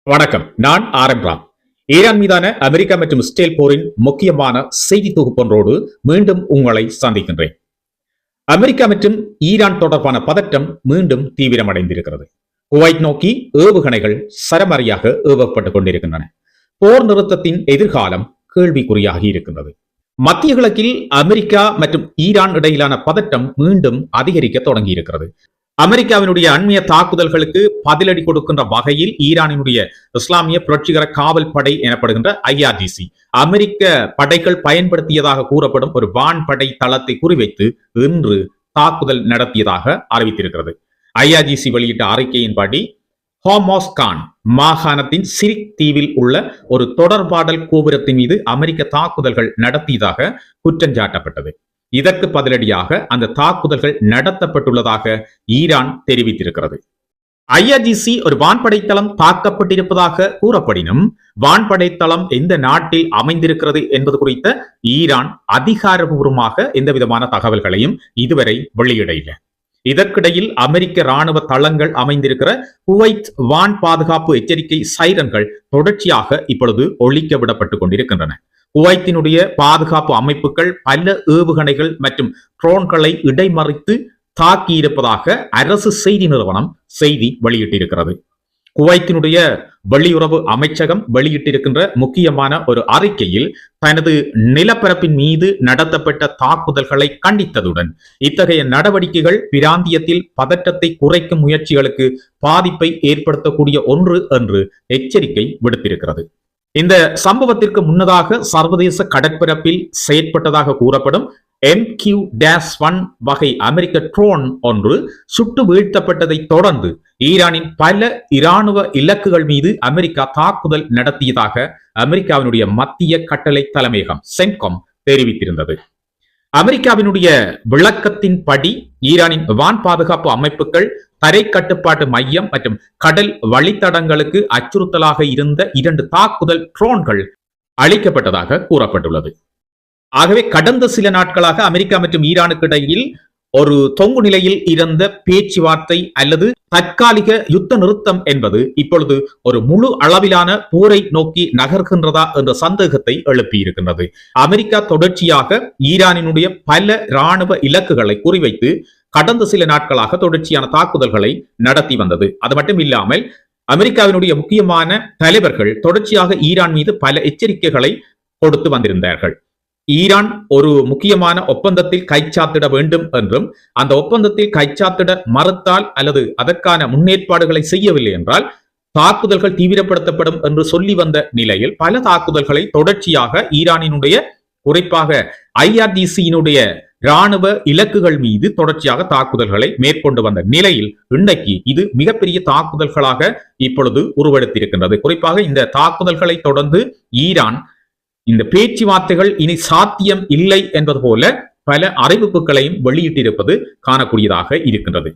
வணக்கம். நான் RM. Ram. Iran மீதான அமெரிக்கா மற்றும் இஸ்ரேல் போரின் முக்கியமான செய்தி தொகுப்பொன்றோடு மீண்டும் உங்களை சந்திக்கின்றேன். அமெரிக்கா மற்றும் ஈரான் தொடர்பான பதட்டம் மீண்டும் தீவிரமடைந்திருக்கிறது. குவைத் நோக்கி ஏவுகணைகள் சரமரியாக ஏவப்பட்டுக் கொண்டிருக்கின்றன. போர் நிறுத்தத்தின் எதிர்காலம் கேள்விக்குறியாகி இருக்கின்றது. மத்திய கிழக்கில் அமெரிக்கா மற்றும் ஈரான் இடையிலான பதட்டம் மீண்டும் அதிகரிக்க தொடங்கியிருக்கிறது. அமெரிக்காவினுடைய அண்மைய தாக்குதல்களுக்கு பதிலடி கொடுக்கின்ற வகையில் ஈரானினுடைய இஸ்லாமிய புரட்சிகர காவல் படை எனப்படுகின்ற IRGC அமெரிக்க படைகள் பயன்படுத்தியதாக கூறப்படும் ஒரு வான்படை தளத்தை குறிவைத்து இன்று தாக்குதல் நடத்தியதாக அறிவித்திருக்கிறது. IRGC வெளியிட்ட அறிக்கையின்படி ஹோமோஸ்கான் மாகாணத்தின் சிரிக் தீவில் உள்ள ஒரு தொடர்பாடல் கோபுரத்தின் மீது அமெரிக்க தாக்குதல்கள் நடத்தியதாக குற்றஞ்சாட்டப்பட்டது. இதற்கு பதிலடியாக அந்த தாக்குதல்கள் நடத்தப்பட்டுள்ளதாக ஈரான் தெரிவித்திருக்கிறது. IRGC ஒரு வான்படை தளம் தாக்கப்பட்டிருப்பதாக கூறப்படினும் வான்படை தளம் எந்த நாட்டில் அமைந்திருக்கிறது என்பது குறித்த ஈரான் அதிகாரபூர்வமாக எந்த விதமான தகவல்களையும் இதுவரை வெளியிடவில்லை. இதற்கிடையில் அமெரிக்க ராணுவ தளங்கள் அமைந்திருக்கிற குவைத் வான் பாதுகாப்பு எச்சரிக்கை சைரன்கள் தொடர்ச்சியாக இப்பொழுது ஒழிக்க விடப்பட்டுக் கொண்டிருக்கின்றன. குவைத்தினுடைய பாதுகாப்பு அமைப்புகள் பல ஏவுகணைகள் மற்றும் ட்ரோன்களை இடைமறித்து தாக்கியிருப்பதாக அரசு செய்தி நிறுவனம் செய்தி வெளியிட்டிருக்கிறது. குவைத்தினுடைய வெளியுறவு அமைச்சகம் வெளியிட்டிருக்கின்ற முக்கியமான ஒரு அறிக்கையில் தனது நிலப்பரப்பின் மீது நடத்தப்பட்ட தாக்குதல்களை கண்டித்ததுடன் இத்தகைய நடவடிக்கைகள் பிராந்தியத்தில் பதற்றத்தை குறைக்கும் முயற்சிகளுக்கு பாதிப்பை ஏற்படுத்தக்கூடிய ஒன்று என்று எச்சரிக்கை விடுத்திருக்கிறது. இந்த சம்பவத்திற்கு முன்னதாக சர்வதேச கடற்பரப்பில் செயற்பட்டதாக கூறப்படும் MQ-1 வகை அமெரிக்க ட்ரோன் ஒன்று சுட்டு வீழ்த்தப்பட்டதை தொடர்ந்து ஈரானின் பல இராணுவ இலக்குகள் மீது அமெரிக்கா தாக்குதல் நடத்தியதாக அமெரிக்காவினுடைய மத்திய கட்டளை தலைமையகம் சென்காம் தெரிவித்திருந்தது. அமெரிக்காவினுடைய விளக்கத்தின்படி ஈரானின் வான் பாதுகாப்பு அமைப்புகள் தரை கட்டுப்பாட்டு மையம் மற்றும் கடல் வழித்தடங்களுக்கு அச்சுறுத்தலாக இருந்த 2 தாக்குதல் ட்ரோன்கள் அளிக்கப்பட்டதாக கூறப்பட்டுள்ளது. ஆகவே கடந்த சில நாட்களாக அமெரிக்கா மற்றும் ஈரானுக்கு இடையில் ஒரு தொங்கு நிலையில் இருந்த பேச்சுவார்த்தை அல்லது தற்காலிக யுத்த நிறுத்தம் என்பது இப்பொழுது ஒரு முழு அளவிலான போரை நோக்கி நகர்கின்றதா என்ற சந்தேகத்தை எழுப்பியிருக்கின்றது. அமெரிக்கா தொடர்ச்சியாக ஈரானினுடைய பல இராணுவ இலக்குகளை குறிவைத்து கடந்த சில நாட்களாக தொடர்ச்சியான தாக்குதல்களை நடத்தி வந்தது. அது மட்டும் இல்லாமல் அமெரிக்காவினுடைய முக்கியமான தலைவர்கள் தொடர்ச்சியாக ஈரான் மீது பல எச்சரிக்கைகளை கொடுத்து வந்திருந்தார்கள். ஈரான் ஒரு முக்கியமான ஒப்பந்தத்தில் கைச்சாத்திட வேண்டும் என்றும் அந்த ஒப்பந்தத்தில் கைச்சாத்திட மறுத்தால் அல்லது அதற்கான முன்னேற்பாடுகளை செய்யவில்லை என்றால் தாக்குதல்கள் தீவிரப்படுத்தப்படும் என்று சொல்லி வந்த நிலையில் பல தாக்குதல்களை தொடர்ச்சியாக ஈரானினுடைய குறிப்பாக IRGC-யினுடைய இராணுவ இலக்குகள் மீது தொடர்ச்சியாக தாக்குதல்களை மேற்கொண்டு வந்த நிலையில் இன்றைக்கு இது மிகப்பெரிய தாக்குதல்களாக இப்பொழுது உருவெடுத்திருக்கின்றது. குறிப்பாக இந்த தாக்குதல்களை தொடர்ந்து ஈரான் இந்த பேச்சுவார்த்தைகள் இனி சாத்தியம் இல்லை என்பது போல பல அறிவிப்புகளையும் வெளியிட்டிருப்பது காணக்கூடியதாக இருக்கின்றது.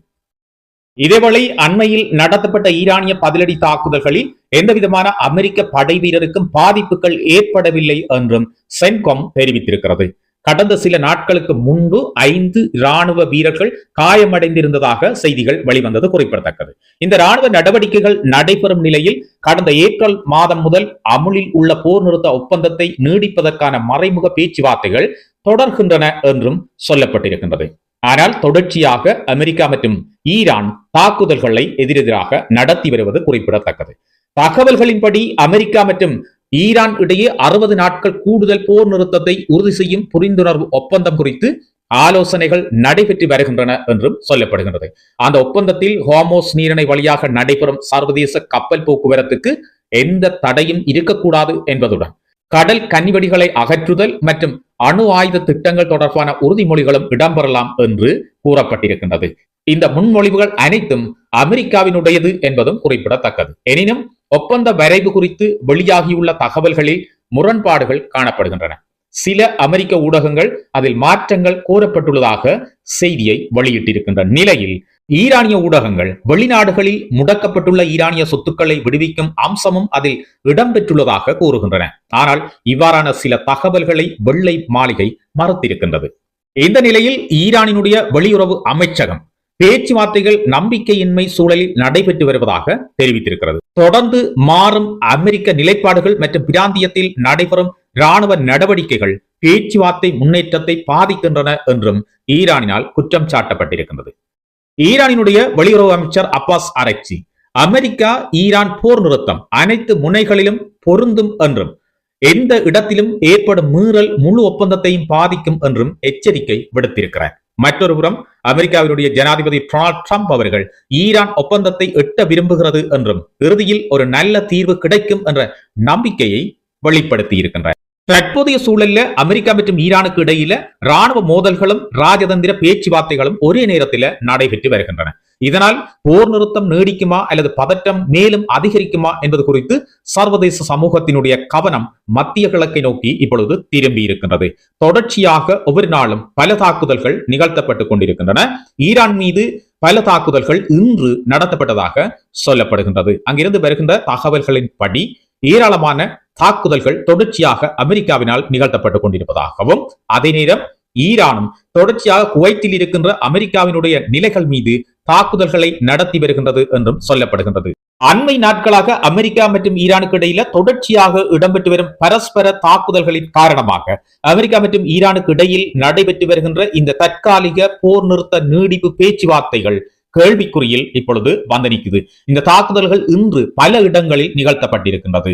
இதேவேளை அண்மையில் நடத்தப்பட்ட ஈரானிய பதிலடி தாக்குதல்களில் எந்தவிதமான அமெரிக்க படை வீரருக்கும் பாதிப்புகள் ஏற்படவில்லை என்றும் சென்காம் தெரிவித்திருக்கிறது. கடந்த சில நாட்களுக்கு முன்பு 5 இராணுவ வீரர்கள் காயமடைந்திருந்ததாக செய்திகள் வெளிவந்தது குறிப்பிடத்தக்கது. இந்த இராணுவ நடவடிக்கைகள் நடைபெறும் நிலையில் கடந்த ஏப்ரல் மாதம் முதல் அமுலில் உள்ள போர் நிறுத்த ஒப்பந்தத்தை நீடிப்பதற்கான மறைமுக பேச்சுவார்த்தைகள் தொடர்கின்றன என்றும் சொல்லப்பட்டிருக்கின்றது. ஆனால் தொடர்ச்சியாக அமெரிக்கா மற்றும் ஈரான் தாக்குதல்களை எதிரெதிராக நடத்தி வருவது குறிப்பிடத்தக்கது. தகவல்களின்படி அமெரிக்கா மற்றும் ஈரான் இடையே 60 நாட்கள் கூடுதல் போர் நிறுத்தத்தை உறுதி செய்யும் புரிந்துணர்வு ஒப்பந்தம் குறித்து ஆலோசனைகள் நடைபெற்று வருகின்றன என்றும் சொல்லப்படுகின்றது. அந்த ஒப்பந்தத்தில் ஹோர்முஸ் நீரிணை வழியாக நடைபெறும் சர்வதேச கப்பல் போக்குவரத்துக்கு எந்த தடையும் இருக்கக்கூடாது என்பதுடன் கடல் கன்னிவெடிகளை அகற்றுதல் மற்றும் அணு ஆயுத திட்டங்கள் தொடர்பான உறுதிமொழிகளும் இடம்பெறலாம் என்று கூறப்பட்டிருக்கின்றது. இந்த முன்மொழிவுகள் அனைத்தும் அமெரிக்காவினுடையது என்பதும் குறிப்பிடத்தக்கது. எனினும் ஒப்பந்த வரைவு குறித்து வெளியாகியுள்ள தகவல்களில் முரண்பாடுகள் காணப்படுகின்றன. சில அமெரிக்க ஊடகங்கள் அதில் மாற்றங்கள் கோரப்பட்டுள்ளதாக செய்தியை வெளியிட்டிருக்கின்ற நிலையில் ஈரானிய ஊடகங்கள் வெளிநாடுகளில் முடக்கப்பட்டுள்ள ஈரானிய சொத்துக்களை விடுவிக்கும் அம்சமும் அதில் இடம்பெற்றுள்ளதாக கூறுகின்றன. ஆனால் இவ்வாறான சில தகவல்களை வெள்ளை மாளிகை மறுத்திருக்கின்றது. இந்த நிலையில் ஈரானினுடைய வெளியுறவு அமைச்சகம் பேச்சுவார்த்தைகள் நம்பிக்கையின்மை சூழலில் நடைபெற்று வருவதாக தெரிவித்திருக்கிறது. தொடர்ந்து மாறும் அமெரிக்க நிலைப்பாடுகள் மற்றும் பிராந்தியத்தில் நடைபெறும் இராணுவ நடவடிக்கைகள் பேச்சுவார்த்தை முன்னேற்றத்தை பாதிக்கின்றன என்றும் ஈரானினால் குற்றம் சாட்டப்பட்டிருக்கின்றது. ஈரானினுடைய வெளியுறவு அமைச்சர் அப்பாஸ் அரக்சி, அமெரிக்கா ஈரான் போர் நிறுத்தம் அனைத்து முனைகளிலும் பொருந்தும் என்றும் எந்த இடத்திலும் ஏற்படும் மீறல் முழு ஒப்பந்தத்தையும் பாதிக்கும் என்றும் எச்சரிக்கை விடுத்திருக்கிறார். மற்றொரு புறம் அமெரிக்காவினுடைய ஜனாதிபதி டொனால்ட் ட்ரம்ப் அவர்கள் ஈரான் ஒப்பந்தத்தை எட்ட விரும்புகிறது என்றும் இறுதியில் ஒரு நல்ல தீர்வு கிடைக்கும் என்ற நம்பிக்கையை வெளிப்படுத்தி இருக்கின்றார். தற்போதைய சூழல்ல அமெரிக்கா மற்றும் ஈரானுக்கு இடையில ராணுவ மோதல்களும் ராஜதந்திர பேச்சுவார்த்தைகளும் ஒரே நேரத்தில் நடைபெற்று வருகின்றன. இதனால் போர் நிறுத்தம் நீடிக்குமா அல்லது பதட்டம் மேலும் அதிகரிக்குமா என்பது குறித்து சர்வதேச சமூகத்தினுடைய கவனம் மத்திய கிழக்கை நோக்கி இப்பொழுது திரும்பி இருக்கின்றது. தொடர்ச்சியாக ஒவ்வொரு நாளும் பல தாக்குதல்கள் நிகழ்த்தப்பட்டுக் கொண்டிருக்கின்றன. ஈரான் மீது பல தாக்குதல்கள் இன்று நடத்தப்பட்டதாக சொல்லப்படுகின்றது. அங்கிருந்து வருகின்ற தகவல்களின் படி ஏராளமான தாக்குதல்கள் தொடர்ச்சியாக அமெரிக்காவினால் நிகழ்த்தப்பட்டுக் கொண்டிருப்பதாகவும், அதே நேரம் ஈரானும் தொடர்ச்சியாக குவைத்தில் இருக்கின்ற அமெரிக்காவினுடைய நிலைகள் மீது தாக்குதல்களை நடத்தி வருகின்றது என்றும் சொல்லப்படுகின்றது. அண்மை நாட்களாக அமெரிக்கா மற்றும் ஈரானுக்கு இடையில தொடர்ச்சியாக இடம்பெற்று வரும் பரஸ்பர தாக்குதல்களின் காரணமாக அமெரிக்கா மற்றும் ஈரானுக்கு இடையில் நடைபெற்று வருகின்ற இந்த தற்காலிக போர் நிறுத்த நீடிப்பு பேச்சுவார்த்தைகள் கேள்விக்குறியில் இப்பொழுது வந்து நிற்குது. இந்த தாக்குதல்கள் இன்று பல இடங்களில் நிகழ்த்தப்பட்டிருக்கின்றது.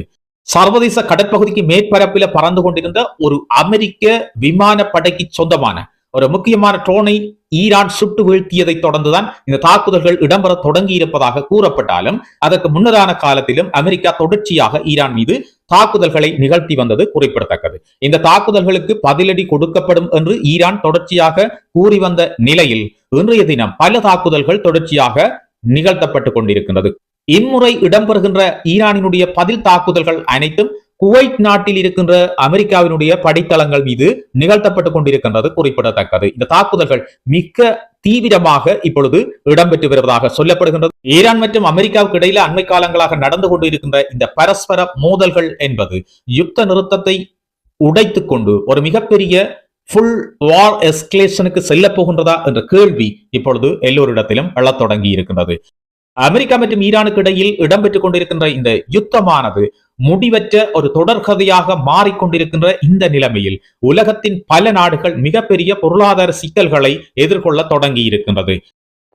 சர்வதேச கடற்பகுதிக்கு மேற்பரப்பில் பறந்து கொண்டிருந்த ஒரு அமெரிக்க விமானப்படைக்கு சொந்தமான ஒரு முக்கியமான ட்ரோனை ஈரான் சுட்டு வீழ்த்தியதை தொடர்ந்துதான் இந்த தாக்குதல்கள் இடம்பெற தொடங்கி இருப்பதாக கூறப்பட்டாலும், அதற்கு முன்னரான காலத்திலும் அமெரிக்கா தொடர்ச்சியாக ஈரான் மீது தாக்குதல்களை நிகழ்த்தி வந்தது குறிப்பிடத்தக்கது. இந்த தாக்குதல்களுக்கு பதிலடி கொடுக்கப்படும் என்று ஈரான் தொடர்ச்சியாக கூறி வந்த நிலையில் இன்றைய தினம் பல தாக்குதல்கள் தொடர்ச்சியாக நிகழ்த்தப்பட்டுக் கொண்டிருக்கின்றது. இம்முறை இடம்பெறுகின்ற ஈரானினுடைய பதில் தாக்குதல்கள் அனைத்தும் குவைத் நாட்டில் இருக்கின்ற அமெரிக்காவினுடைய படித்தளங்கள் மீது நிகழ்த்தப்பட்டுக் கொண்டிருக்கின்றது குறிப்பிடத்தக்கது. இந்த தாக்குதல்கள் மிக தீவிரமாக இப்பொழுது இடம்பெற்று வருவதாக சொல்லப்படுகின்றது. ஈரான் மற்றும் அமெரிக்காவுக்கு இடையில அண்மை காலங்களாக நடந்து கொண்டிருக்கின்ற இந்த பரஸ்பர மோதல்கள் என்பது யுத்த நிறுத்தத்தை உடைத்துக் கொண்டு ஒரு மிகப்பெரிய ஃபுல் வார் எஸ்கலேஷனுக்கு செல்ல போகின்றதா என்ற கேள்வி இப்பொழுது எல்லோரிடத்திலும் எழத் தொடங்கி இருக்கின்றது. அமெரிக்கா மற்றும் ஈரானுக்கு இடையில் இடம்பெற்றுக் கொண்டிருக்கின்ற இந்த யுத்தமானது முடிவற்ற ஒரு தொடர்கதையாக மாறிக்கொண்டிருக்கின்ற இந்த நிலைமையில் உலகத்தின் பல நாடுகள் மிகப்பெரிய பொருளாதார சிக்கல்களை எதிர்கொள்ள தொடங்கி இருக்கின்றது.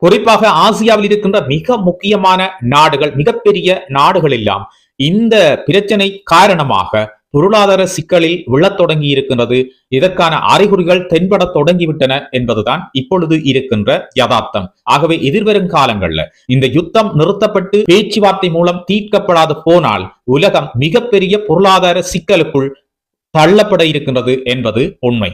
குறிப்பாக ஆசியாவில் இருக்கின்ற மிக முக்கியமான நாடுகள், மிகப்பெரிய நாடுகள் எல்லாம் இந்த பிரச்சனை காரணமாக பொருளாதார சிக்கலில் விழத் தொடங்கி இருக்கின்றது. இதற்கான அறிகுறிகள் தென்பட தொடங்கிவிட்டன என்பதுதான் இப்பொழுது இருக்கின்ற யதார்த்தம். ஆகவே எதிர்வரும் காலங்கள்ல இந்த யுத்தம் நிறுத்தப்பட்டு பேச்சுவார்த்தை மூலம் தீர்க்கப்படாது போனால் உலகம் மிகப்பெரிய பொருளாதார சிக்கலுக்குள் தள்ளப்பட இருக்கின்றது என்பது உண்மை.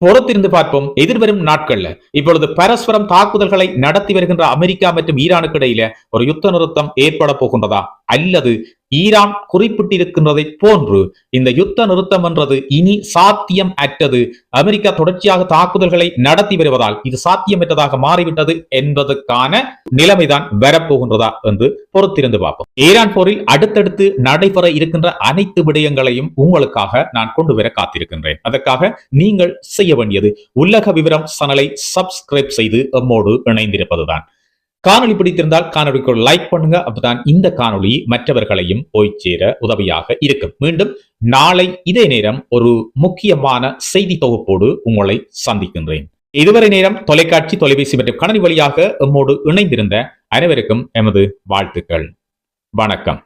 பொறுத்திருந்து பார்ப்போம் எதிர்வரும் நாட்கள்ல. இப்பொழுது பரஸ்பரம் தாக்குதல்களை நடத்தி வருகின்ற அமெரிக்கா மற்றும் ஈரானுக்கு இடையில ஒரு யுத்த நிறுத்தம் ஏற்பட போகின்றதா, அல்லது ஈரான் குறிப்பிட்டிருக்கின்றதை போன்று இந்த யுத்த நிறுத்தம் என்றது இனி சாத்தியம் அற்றது, அமெரிக்கா தொடர்ச்சியாக தாக்குதல்களை நடத்தி வருவதால் இது சாத்தியமற்றதாக மாறிவிட்டது என்பதற்கான நிலைமைதான் வரப்போகின்றதா என்று பொறுத்திருந்து பார்ப்போம். ஈரான் போரில் அடுத்தடுத்து நடைபெற இருக்கின்ற அனைத்து விடயங்களையும் உங்களுக்காக நான் கொண்டு வர காத்திருக்கின்றேன். அதற்காக நீங்கள் செய்ய வேண்டியது உலக விவரம் சேனலை சப்ஸ்கிரைப் செய்து எம்மோடு இணைந்திருப்பதுதான். காணொலி பிடித்திருந்தால் காணொலிக்கு லைக் பண்ணுங்க. அப்பதான் இந்த காணொலி மற்றவர்களையும் போய் சேர உதவியாக இருக்கும். மீண்டும் நாளை இதே நேரம் ஒரு முக்கியமான செய்தி தொகுப்போடு உங்களை சந்திக்கின்றேன். இதுவரை நேரம் தொலைக்காட்சி, தொலைபேசி மற்றும் கணினி வழியாக எம்மோடு இணைந்திருந்த அனைவருக்கும் எமது வாழ்த்துக்கள். வணக்கம்.